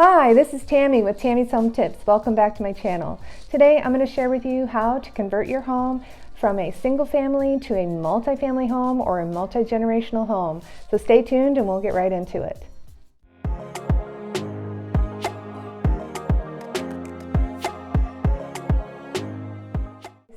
Hi, this is Tammy with Tammy's Home Tips. Welcome back to my channel. Today I'm going to share with you how to convert your home from a single family to a multi-family home or a multi-generational home. So stay tuned and we'll get right into it.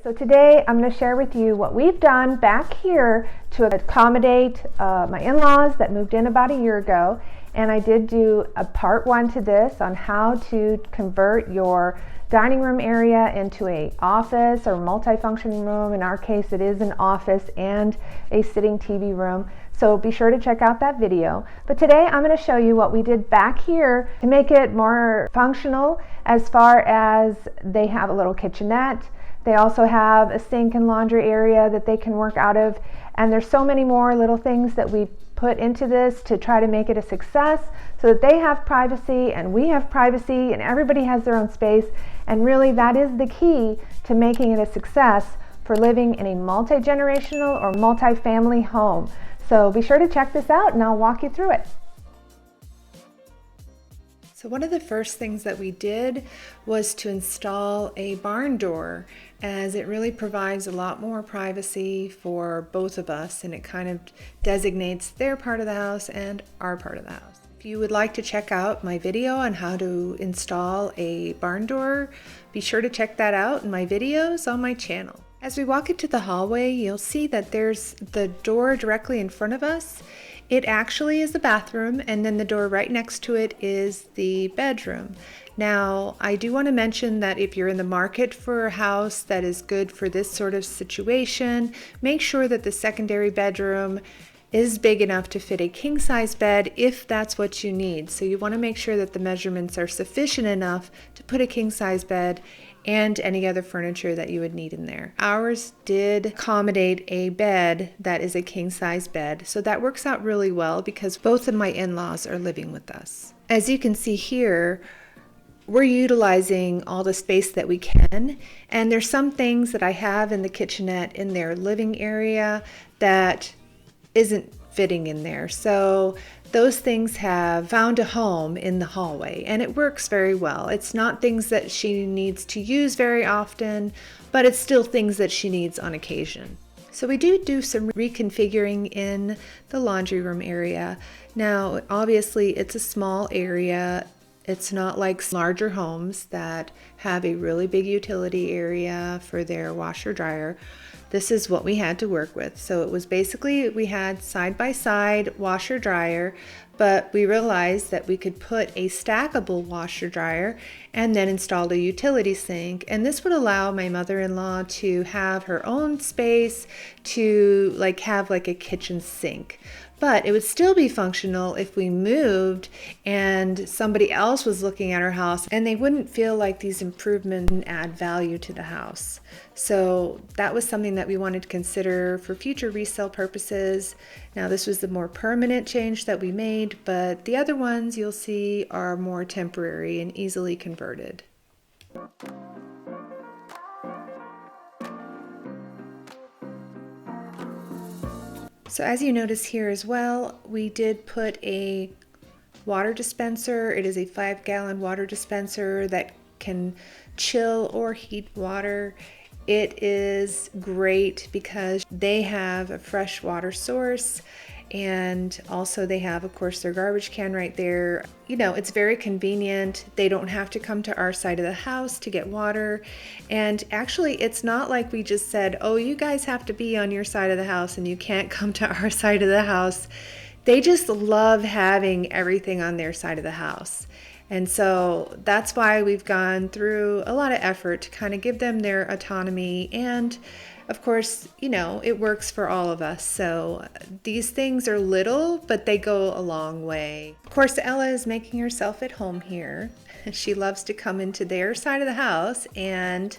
So today I'm going to share with you what we've done back here to accommodate my in-laws that moved in about a year ago. And I did do a part one to this on how to convert your dining room area into a office or multi-function room. In our case, it is an office and a sitting TV room. So be sure to check out that video. But today I'm going to show you what we did back here to make it more functional, as far as they have a little kitchenette. They also have a sink and laundry area that they can work out of. And there's so many more little things that we've put into this to try to make it a success, so that they have privacy and we have privacy and everybody has their own space. And really that is the key to making it a success for living in a multi-generational or multi-family home. So be sure to check this out and I'll walk you through it. So one of the first things that we did was to install a barn door, as it really provides a lot more privacy for both of us, and it kind of designates their part of the house and our part of the house. If you would like to check out my video on how to install a barn door, be sure to check that out in my videos on my channel. As we walk into the hallway, you'll see that there's the door directly in front of us. It actually is the bathroom, and then the door right next to it is the bedroom. Now, I do want to mention that if you're in the market for a house that is good for this sort of situation, make sure that the secondary bedroom is big enough to fit a king-size bed if that's what you need. So you want to make sure that the measurements are sufficient enough to put a king-size bed and any other furniture that you would need in there. Ours did accommodate a bed that is a king-size bed, so that works out really well because both of my in-laws are living with us. As you can see here, we're utilizing all the space that we can, and there's some things that I have in the kitchenette in their living area that isn't fitting in there. So those things have found a home in the hallway, and it works very well. It's not things that she needs to use very often, but it's still things that she needs on occasion. So we do some reconfiguring in the laundry room area. Now, obviously it's a small area. It's not like larger homes that have a really big utility area for their washer dryer. This is what we had to work with. So it was basically, we had side-by-side washer dryer, but we realized that we could put a stackable washer dryer and then install a utility sink. And this would allow my mother-in-law to have her own space to have a kitchen sink. But it would still be functional if we moved and somebody else was looking at our house, and they wouldn't feel like these improvements add value to the house. So that was something that we wanted to consider for future resale purposes. Now, this was the more permanent change that we made, but the other ones you'll see are more temporary and easily converted. So as you notice here as well, we did put a water dispenser. It is a 5-gallon water dispenser that can chill or heat water. It is great because they have a fresh water source, and also they have, of course, their garbage can right there. You know, it's very convenient. They don't have to come to our side of the house to get water. And actually, it's not like we just said, oh, you guys have to be on your side of the house and you can't come to our side of the house. They just love having everything on their side of the house. And so that's why we've gone through a lot of effort to kind of give them their autonomy. And of course, you know, it works for all of us. So these things are little, but they go a long way. Of course, Ella is making herself at home here. She loves to come into their side of the house and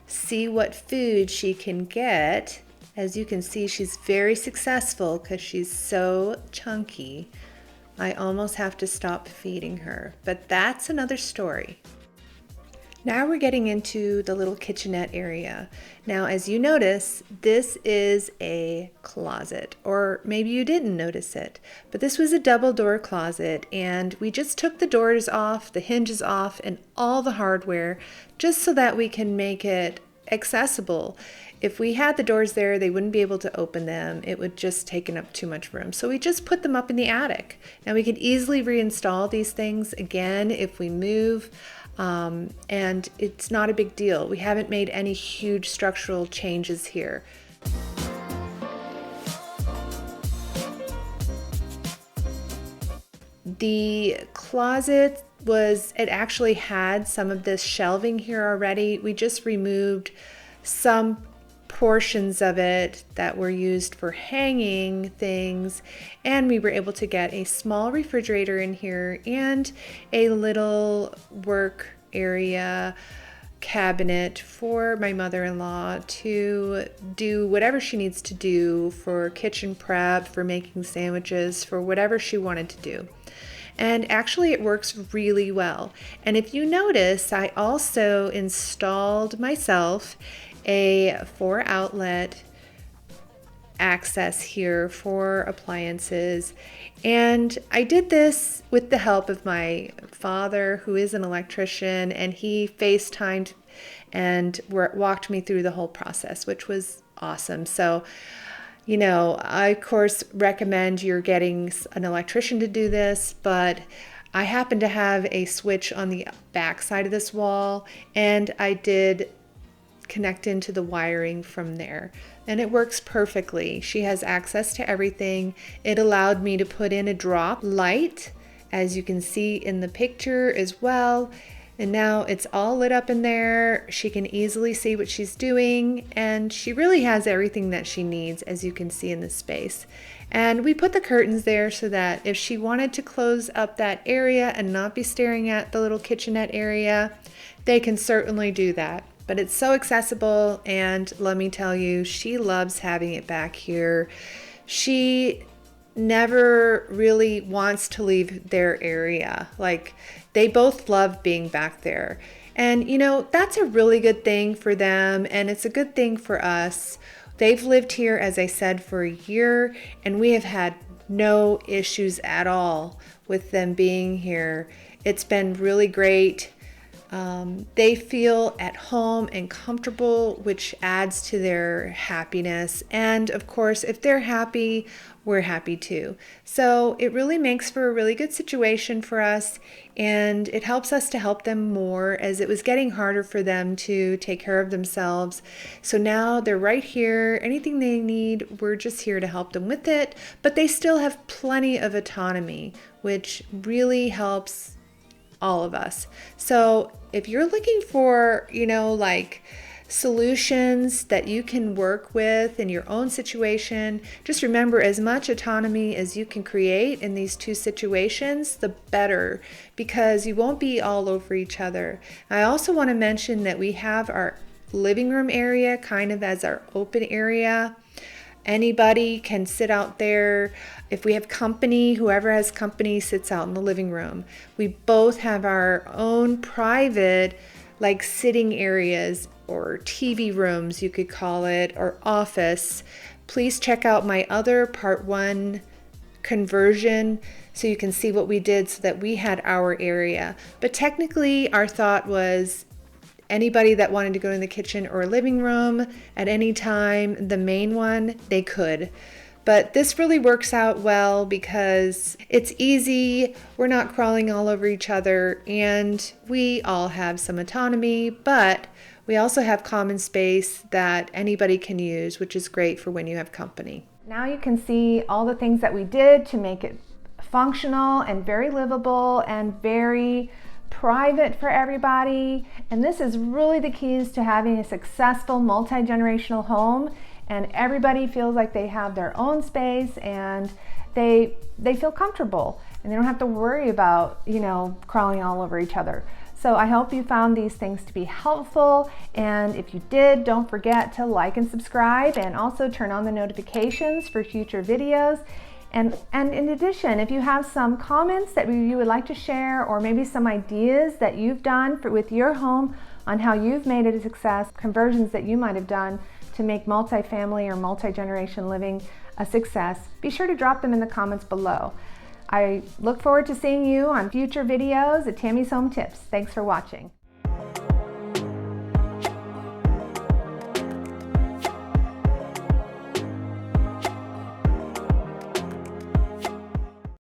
see what food she can get. As you can see, she's very successful because she's so chunky. I almost have to stop feeding her, but that's another story. Now we're getting into the little kitchenette area. Now, as you notice, this is a closet, or maybe you didn't notice it, but this was a double door closet, and we just took the doors off, the hinges off, and all the hardware, just so that we can make it accessible. If we had the doors there, they wouldn't be able to open them. It would just take up too much room. So we just put them up in the attic. Now we could easily reinstall these things again if we move. And it's not a big deal. We haven't made any huge structural changes here. The closet it actually had some of this shelving here already. We just removed some portions of it that were used for hanging things, and we were able to get a small refrigerator in here and a little work area cabinet for my mother-in-law to do whatever she needs to do for kitchen prep, for making sandwiches, for whatever she wanted to do. And actually it works really well. And if you notice, I also installed myself a 4-outlet access here for appliances. And I did this with the help of my father, who is an electrician, and he FaceTimed and walked me through the whole process, which was awesome. So, you know, I of course recommend you're getting an electrician to do this, but I happen to have a switch on the back side of this wall, and I did connect into the wiring from there, and it works perfectly. She has access to everything. It allowed me to put in a drop light, as you can see in the picture as well. And now it's all lit up in there. She can easily see what she's doing, and she really has everything that she needs, as you can see in this space. And we put the curtains there so that if she wanted to close up that area and not be staring at the little kitchenette area, they can certainly do that. But it's so accessible, and let me tell you, she loves having it back here. She never really wants to leave their area. Like, they both love being back there. And you know, that's a really good thing for them, and it's a good thing for us. They've lived here, as I said, for a year, and we have had no issues at all with them being here. It's been really great. They feel at home and comfortable, which adds to their happiness. And of course, if they're happy, we're happy too. So it really makes for a really good situation for us, and it helps us to help them more, as it was getting harder for them to take care of themselves. So now they're right here. Anything they need, we're just here to help them with it, but they still have plenty of autonomy, which really helps all of us. So if you're looking for, you know, like solutions that you can work with in your own situation, just remember, as much autonomy as you can create in these two situations, the better, because you won't be all over each other. I also want to mention that we have our living room area kind of as our open area. Anybody can sit out there. If we have company, whoever has company sits out in the living room. We both have our own private, like, sitting areas, or TV rooms, you could call it, or office. Please check out my other part 1 conversion so you can see what we did so that we had our area. But technically, our thought was anybody that wanted to go in the kitchen or living room at any time, the main one, they could. But this really works out well because it's easy, we're not crawling all over each other, and we all have some autonomy, but we also have common space that anybody can use, which is great for when you have company. Now you can see all the things that we did to make it functional and very livable and very private for everybody. And this is really the keys to having a successful multi-generational home, and everybody feels like they have their own space and they feel comfortable and they don't have to worry about, you know, crawling all over each other. So I hope you found these things to be helpful, and if you did, don't forget to like and subscribe, and also turn on the notifications for future videos. And in addition, if you have some comments that you would like to share, or maybe some ideas that you've done with your home, on how you've made it a success, conversions that you might have done to make multifamily or multi-generation living a success, be sure to drop them in the comments below. I look forward to seeing you on future videos at Tammy's Home Tips. Thanks for watching.